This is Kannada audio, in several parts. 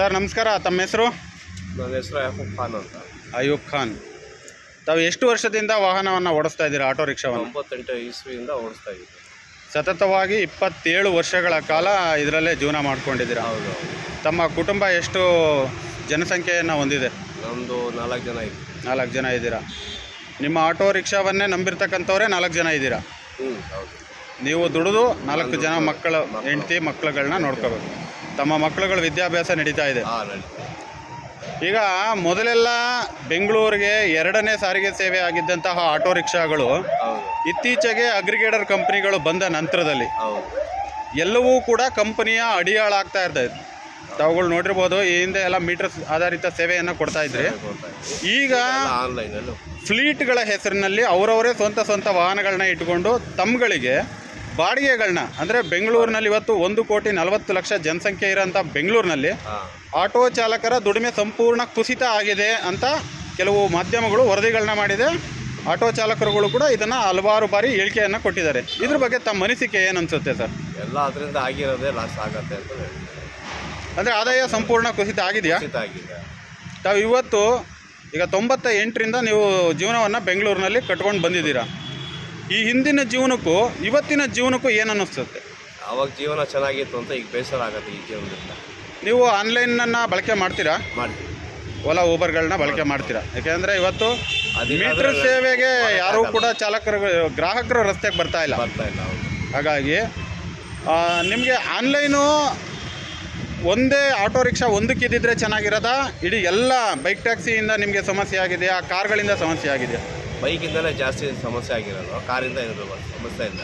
ಸರ್ ನಮಸ್ಕಾರ, ತಮ್ಮ ಹೆಸರು? ನನ್ನ ಹೆಸರು ಅಯೂಬ್ ಖಾನ್ ಅಂತ. ಅಯೂಬ್ ಖಾನ್, ತಾವು ಎಷ್ಟು ವರ್ಷದಿಂದ ವಾಹನವನ್ನು ಓಡಿಸ್ತಾ ಇದ್ದೀರಾ, ಆಟೋ ರಿಕ್ಷಾವನ್ನು? 98 ಇಸ್ವಿಯಿಂದ ಓಡಿಸ್ತಾ ಇದ್ದೀವಿ. ಸತತವಾಗಿ 27 ವರ್ಷಗಳ ಕಾಲ ಇದರಲ್ಲೇ ಜೀವನ ಮಾಡ್ಕೊಂಡಿದ್ದೀರಾ. ಹೌದು. ತಮ್ಮ ಕುಟುಂಬ ಎಷ್ಟು ಜನಸಂಖ್ಯೆಯನ್ನು ಹೊಂದಿದೆ? ನಮ್ಮದು 4 ಜನ ಇದೆ. 4 ಜನ ಇದ್ದೀರಾ. ನಿಮ್ಮ ಆಟೋ ರಿಕ್ಷಾವನ್ನೇ ನಂಬಿರ್ತಕ್ಕಂಥವರೇ 4 ಜನ ಇದ್ದೀರಾ. ಹೌದು. ನೀವು ದುಡಿದು 4 ಜನ ಮಕ್ಕಳು, ಹೆಂಡತಿ ಮಕ್ಕಳುಗಳನ್ನ ನೋಡ್ಕೋಬೇಕು. ತಮ್ಮ ಮಕ್ಕಳುಗಳ ವಿದ್ಯಾಭ್ಯಾಸ ನಡೀತಾ ಇದೆ. ಈಗ ಮೊದಲೆಲ್ಲ ಬೆಂಗಳೂರಿಗೆ 2ನೇ ಸಾರಿಗೆ ಸೇವೆ ಆಗಿದ್ದಂತಹ ಆಟೋ ರಿಕ್ಷಾಗಳು ಇತ್ತೀಚೆಗೆ ಅಗ್ರಿಗೇಟರ್ ಕಂಪ್ನಿಗಳು ಬಂದ ನಂತರದಲ್ಲಿ ಎಲ್ಲವೂ ಕೂಡ ಕಂಪನಿಯ ಅಡಿಯಾಳಾಗ್ತಾ ಇರ್ತದೆ. ತಾವುಗಳು ನೋಡಿರ್ಬೋದು, ಈ ಹಿಂದೆ ಎಲ್ಲ ಮೀಟರ್ ಆಧಾರಿತ ಸೇವೆಯನ್ನು ಕೊಡ್ತಾ ಇದ್ರಿ. ಈಗ ಫ್ಲೀಟ್ಗಳ ಹೆಸರಿನಲ್ಲಿ ಅವರವರೇ ಸ್ವಂತ ವಾಹನಗಳನ್ನ ಇಟ್ಕೊಂಡು ತಮ್ಮಗಳಿಗೆ ಬಾಡಿಗೆಗಳನ್ನ, ಅಂದರೆ ಬೆಂಗಳೂರಿನಲ್ಲಿ ಇವತ್ತು 1,40,00,000 ಜನಸಂಖ್ಯೆ ಇರೋಂಥ ಬೆಂಗಳೂರಿನಲ್ಲಿ ಆಟೋ ಚಾಲಕರ ದುಡಿಮೆ ಸಂಪೂರ್ಣ ಕುಸಿತ ಆಗಿದೆ ಅಂತ ಕೆಲವು ಮಾಧ್ಯಮಗಳು ವರದಿಗಳನ್ನ ಮಾಡಿದೆ. ಆಟೋ ಚಾಲಕರುಗಳು ಕೂಡ ಇದನ್ನು ಹಲವಾರು ಬಾರಿ ಹೇಳಿಕೆಯನ್ನು ಕೊಟ್ಟಿದ್ದಾರೆ. ಇದ್ರ ಬಗ್ಗೆ ತಮ್ಮ ಅನಿಸಿಕೆ ಏನು ಅನಿಸುತ್ತೆ ಸರ್? ಎಲ್ಲ ಅದರಿಂದ ಆಗಿರೋದೇ ಲಾಸ್ ಆಗುತ್ತೆ ಅಂತ ಹೇಳಿ. ಅಂದರೆ ಆದಾಯ ಸಂಪೂರ್ಣ ಕುಸಿತ ಆಗಿದೆಯಾ? ತಾವು ಇವತ್ತು ಈಗ 98ರಿಂದ ನೀವು ಜೀವನವನ್ನು ಬೆಂಗಳೂರಿನಲ್ಲಿ ಕಟ್ಕೊಂಡು ಬಂದಿದ್ದೀರಾ. ಈ ಹಿಂದಿನ ಜೀವನಕ್ಕೂ ಇವತ್ತಿನ ಜೀವನಕ್ಕೂ ಏನು ಅನ್ನಿಸುತ್ತೆ? ಅವಾಗ ಜೀವನ ಚೆನ್ನಾಗಿತ್ತು ಅಂತ ಈಗ ಬೇಸರ ಆಗುತ್ತೆ ಈ ಜೀವನದಿಂದ. ನೀವು ಆನ್ಲೈನನ್ನು ಬಳಕೆ ಮಾಡ್ತೀರಾ? ಮಾಡ್ತೀವಿ. ಓಲಾ ಊಬರ್ಗಳನ್ನ ಬಳಕೆ ಮಾಡ್ತೀರಾ? ಯಾಕೆಂದರೆ ಇವತ್ತು ಮೀಟರ್ ಸೇವೆಗೆ ಯಾರೂ ಕೂಡ ಗ್ರಾಹಕರು ರಸ್ತೆಗೆ ಬರ್ತಾ ಇಲ್ಲ. ಹಾಗಾಗಿ ನಿಮಗೆ ಆನ್ಲೈನು ಒಂದೇ ಆಟೋ ರಿಕ್ಷಾ ಒಂದಕ್ಕಿದ್ದಿದ್ರೆ ಚೆನ್ನಾಗಿರೋದಾ? ಇಡೀ ಎಲ್ಲ ಬೈಕ್ ಟ್ಯಾಕ್ಸಿಯಿಂದ ನಿಮಗೆ ಸಮಸ್ಯೆ ಆಗಿದೆಯಾ? ಕಾರ್ಗಳಿಂದ ಸಮಸ್ಯೆ ಆಗಿದೆಯಾ? ಬೈಕಿಂದಲೇ ಜಾಸ್ತಿ ಸಮಸ್ಯೆ ಆಗಿರೋದು, ಕಾರಿಂದ ಇರೋದು ಸಮಸ್ಯೆ ಇಲ್ಲ.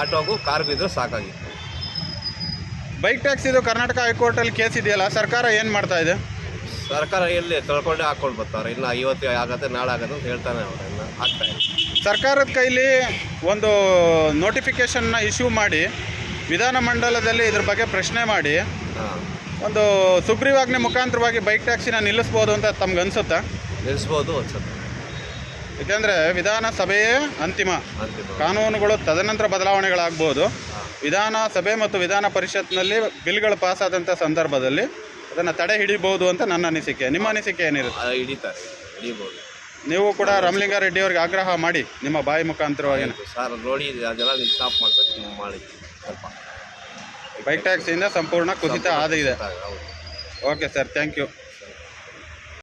ಆಟೋಗೂ ಕಾರ್ಗೂ ಇದ್ರೂ ಸಾಕಾಗಿತ್ತು. ಬೈಕ್ ಟ್ಯಾಕ್ಸಿದು ಕರ್ನಾಟಕ ಹೈಕೋರ್ಟಲ್ಲಿ ಕೇಸ್ ಇದೆಯಲ್ಲ, ಸರ್ಕಾರ ಏನು ಮಾಡ್ತಾ ಇದೆ? ಸರ್ಕಾರ ಎಲ್ಲಿ ತೊಳ್ಕೊಂಡೆ ಹಾಕ್ಕೊಂಡು ಬರ್ತಾರೆ. ಇನ್ನು ಇವತ್ತು ಆಗತ್ತೆ ನಾಳೆ ಆಗತ್ತೆ ಅಂತ ಹೇಳ್ತಾನೆ ಅವರೆಲ್ಲ ಆಗ್ತಾ ಇದೆ. ಸರ್ಕಾರದ ಕೈಲಿ ಒಂದು ನೋಟಿಫಿಕೇಷನ್ನ ಇಶ್ಯೂ ಮಾಡಿ ವಿಧಾನಮಂಡಲದಲ್ಲಿ ಇದ್ರ ಬಗ್ಗೆ ಪ್ರಶ್ನೆ ಮಾಡಿ ಒಂದು ಸುಗ್ರೀವಾಜ್ಞೆ ಮುಖಾಂತರವಾಗಿ ಬೈಕ್ ಟ್ಯಾಕ್ಸಿನ ನಿಲ್ಲಿಸ್ಬೋದು ಅಂತ ತಮ್ಗೆ ಅನಿಸುತ್ತಾ? ನಿಲ್ಲಿಸ್ಬೋದು ಅನ್ಸುತ್ತೆ. ಏಕೆಂದರೆ ವಿಧಾನಸಭೆಯೇ ಅಂತಿಮ. ಕಾನೂನುಗಳು ತದನಂತರ ಬದಲಾವಣೆಗಳಾಗ್ಬೋದು. ವಿಧಾನಸಭೆ ಮತ್ತು ವಿಧಾನ ಪರಿಷತ್ನಲ್ಲಿ ಬಿಲ್ಗಳು ಪಾಸ್ ಆದಂಥ ಸಂದರ್ಭದಲ್ಲಿ ಅದನ್ನು ತಡೆ ಹಿಡಿಬೋದು ಅಂತ ನನ್ನ ಅನಿಸಿಕೆ. ನಿಮ್ಮ ಅನಿಸಿಕೆ ಏನಿರುತ್ತೆ? ಹಿಡಿಬೋದು. ನೀವು ಕೂಡ ರಾಮಲಿಂಗಾರೆಡ್ಡಿ ಅವ್ರಿಗೆ ಆಗ್ರಹ ಮಾಡಿ ನಿಮ್ಮ ಬಾಯಿ ಮುಖಾಂತರವಾಗಿ. ಸರ್ ನೋಡಿ, ಅದೆಲ್ಲ ಸ್ಟಾಪ್ ಮಾಡ್ಸೋಕೆ ಮಾಡಿ. ಸ್ವಲ್ಪ ಬೈಕ್ ಟ್ಯಾಕ್ಸಿಯಿಂದ ಸಂಪೂರ್ಣ ಕುಸಿತ ಆದಿದೆ. Okay sir, thank you.